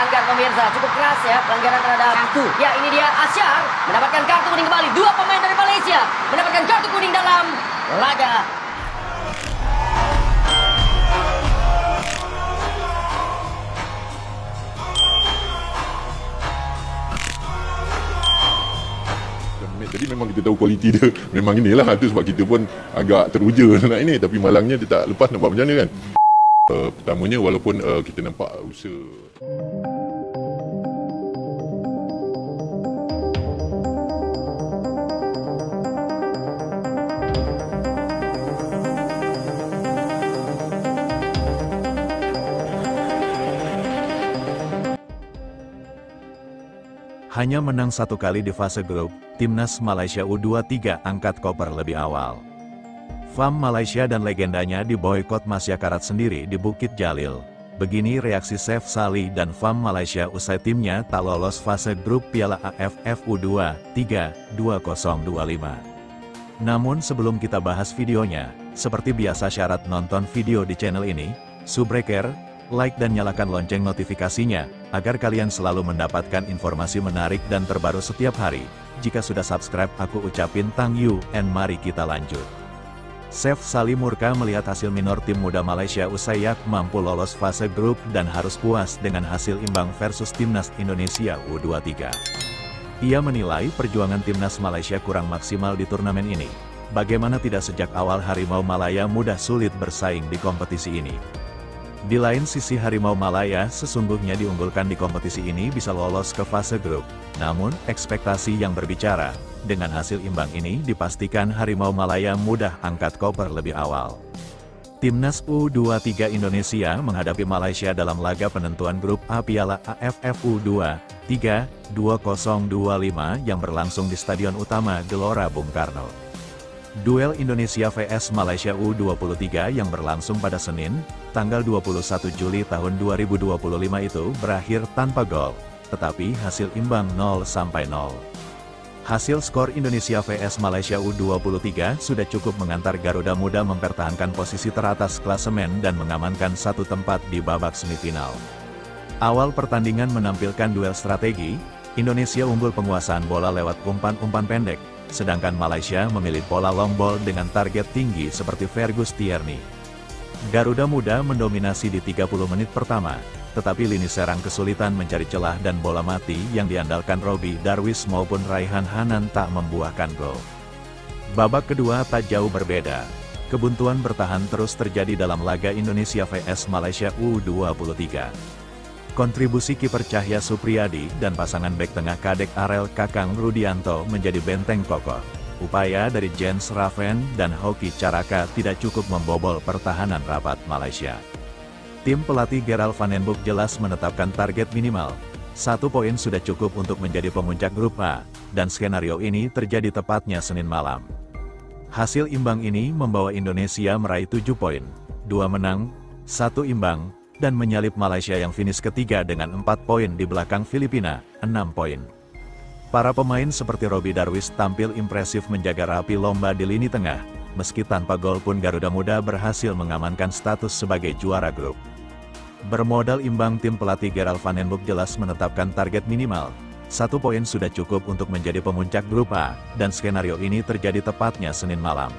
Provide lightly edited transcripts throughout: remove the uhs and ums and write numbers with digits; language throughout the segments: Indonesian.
melanggar pemirsa. Cukup keras ya pelanggaran terhadap kartu. Ya ini dia Asyar mendapatkan kartu kuning kembali. Dua pemain dari Malaysia mendapatkan kartu kuning dalam laga. Jadi memang kita tahu kualiti dia. Memang inilah itu sebab kita pun agak teruja nak ini. Tapi malangnya dia tak lepas nak buat macam mana kan. Pertamanya walaupun kita nampak usaha. Hanya menang satu kali di fase grup, Timnas Malaysia U23 angkat koper lebih awal. FAM Malaysia dan legendanya diboikot Masyakarat sendiri di Bukit Jalil. Begini reaksi Saif Salih dan FAM Malaysia usai timnya tak lolos fase grup Piala AFF U23 2025. Namun sebelum kita bahas videonya, seperti biasa syarat nonton video di channel ini, subbreaker, like dan nyalakan lonceng notifikasinya, agar kalian selalu mendapatkan informasi menarik dan terbaru setiap hari. Jika sudah subscribe aku ucapin thank you, and mari kita lanjut. Saif Salih murka melihat hasil minor tim muda Malaysia usai yak mampu lolos fase grup dan harus puas dengan hasil imbang versus Timnas Indonesia U23. Ia menilai perjuangan Timnas Malaysia kurang maksimal di turnamen ini. Bagaimana tidak sejak awal Harimau Malaya mudah sulit bersaing di kompetisi ini. Di lain sisi Harimau Malaya sesungguhnya diunggulkan di kompetisi ini bisa lolos ke fase grup. Namun, ekspektasi yang berbicara, dengan hasil imbang ini dipastikan Harimau Malaya mudah angkat koper lebih awal. Timnas U23 Indonesia menghadapi Malaysia dalam laga penentuan grup A Piala AFF U23 2025 yang berlangsung di Stadion Utama Gelora Bung Karno. Duel Indonesia vs Malaysia U23 yang berlangsung pada Senin, tanggal 21 Juli tahun 2025 itu berakhir tanpa gol, tetapi hasil imbang 0-0. Hasil skor Indonesia vs Malaysia U23 sudah cukup mengantar Garuda Muda mempertahankan posisi teratas klasemen dan mengamankan satu tempat di babak semifinal. Awal pertandingan menampilkan duel strategi, Indonesia unggul penguasaan bola lewat umpan-umpan pendek, sedangkan Malaysia memilih pola long ball dengan target tinggi seperti Fergus Tierney. Garuda Muda mendominasi di 30 menit pertama, tetapi lini serang kesulitan mencari celah dan bola mati yang diandalkan Robbie Darwish maupun Raihan Hanan tak membuahkan gol. Babak kedua tak jauh berbeda. Kebuntuan bertahan terus terjadi dalam laga Indonesia vs Malaysia U23. Kontribusi kiper Cahya Supriyadi dan pasangan bek tengah Kadek Arel Kakang Rudianto menjadi benteng kokoh. Upaya dari Jens Raven dan Hoki Caraka tidak cukup membobol pertahanan rapat Malaysia. Tim pelatih Gerald Van den Boeck jelas menetapkan target minimal. 1 poin sudah cukup untuk menjadi pemuncak grup A, dan skenario ini terjadi tepatnya Senin malam. Hasil imbang ini membawa Indonesia meraih 7 poin, 2 menang, 1 imbang, dan menyalip Malaysia yang finish ketiga dengan 4 poin di belakang Filipina, 6 poin. Para pemain seperti Robbie Darwish tampil impresif menjaga rapi lomba di lini tengah, meski tanpa gol pun Garuda Muda berhasil mengamankan status sebagai juara grup. Bermodal imbang tim pelatih Gerald Van den Boeck jelas menetapkan target minimal, 1 poin sudah cukup untuk menjadi pemuncak grup A, dan skenario ini terjadi tepatnya Senin malam.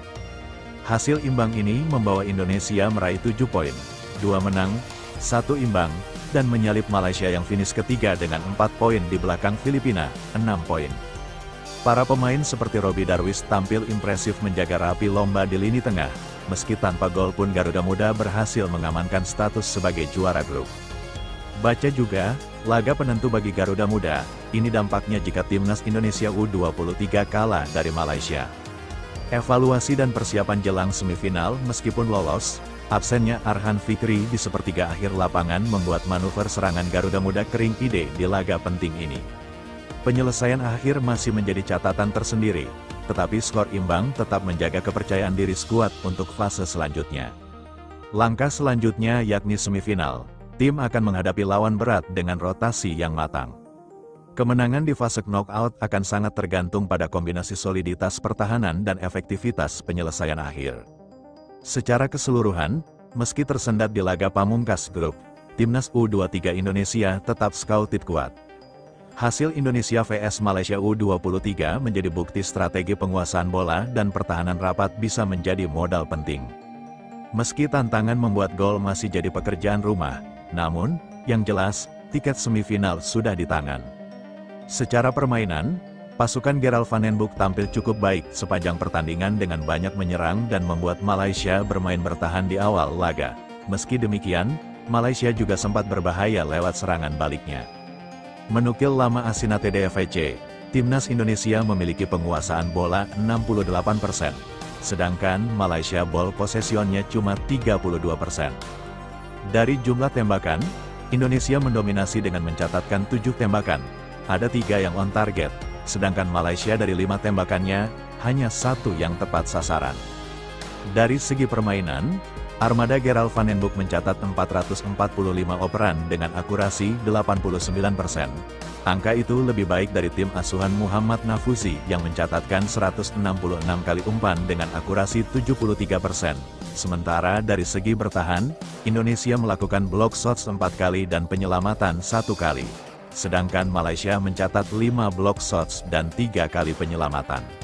Hasil imbang ini membawa Indonesia meraih 7 poin, 2 menang, 1 imbang, dan menyalip Malaysia yang finish ketiga dengan 4 poin di belakang Filipina, 6 poin. Para pemain seperti Robbie Darwish tampil impresif menjaga rapi lomba di lini tengah, meski tanpa gol pun Garuda Muda berhasil mengamankan status sebagai juara grup. Baca juga, laga penentu bagi Garuda Muda, ini dampaknya jika Timnas Indonesia U23 kalah dari Malaysia. Evaluasi dan persiapan jelang semifinal meskipun lolos, absennya Arhan Fikri di sepertiga akhir lapangan membuat manuver serangan Garuda Muda kering ide di laga penting ini. Penyelesaian akhir masih menjadi catatan tersendiri, tetapi skor imbang tetap menjaga kepercayaan diri skuad untuk fase selanjutnya. Langkah selanjutnya yakni semifinal, tim akan menghadapi lawan berat dengan rotasi yang matang. Kemenangan di fase knockout akan sangat tergantung pada kombinasi soliditas pertahanan dan efektivitas penyelesaian akhir. Secara keseluruhan, meski tersendat di laga pamungkas grup, Timnas U23 Indonesia tetap scouted kuat. Hasil Indonesia vs Malaysia U23 menjadi bukti strategi penguasaan bola dan pertahanan rapat bisa menjadi modal penting. Meski tantangan membuat gol masih jadi pekerjaan rumah, namun, yang jelas, tiket semifinal sudah di tangan. Secara permainan, pasukan Gerald Van den Boeck tampil cukup baik sepanjang pertandingan dengan banyak menyerang dan membuat Malaysia bermain bertahan di awal laga. Meski demikian, Malaysia juga sempat berbahaya lewat serangan baliknya. Menukil lama Asina TDFC, Timnas Indonesia memiliki penguasaan bola 68%, sedangkan Malaysia ball possession-nya cuma 32%. Dari jumlah tembakan, Indonesia mendominasi dengan mencatatkan 7 tembakan, ada 3 yang on target, sedangkan Malaysia dari 5 tembakannya, hanya 1 yang tepat sasaran. Dari segi permainan, armada Gerald Van den Boeck mencatat 445 operan dengan akurasi 89%. Angka itu lebih baik dari tim asuhan Muhammad Nafuzi yang mencatatkan 166 kali umpan dengan akurasi 73%. Sementara dari segi bertahan, Indonesia melakukan block shots 4 kali dan penyelamatan 1 kali. Sedangkan Malaysia mencatat 5 block shots dan 3 kali penyelamatan.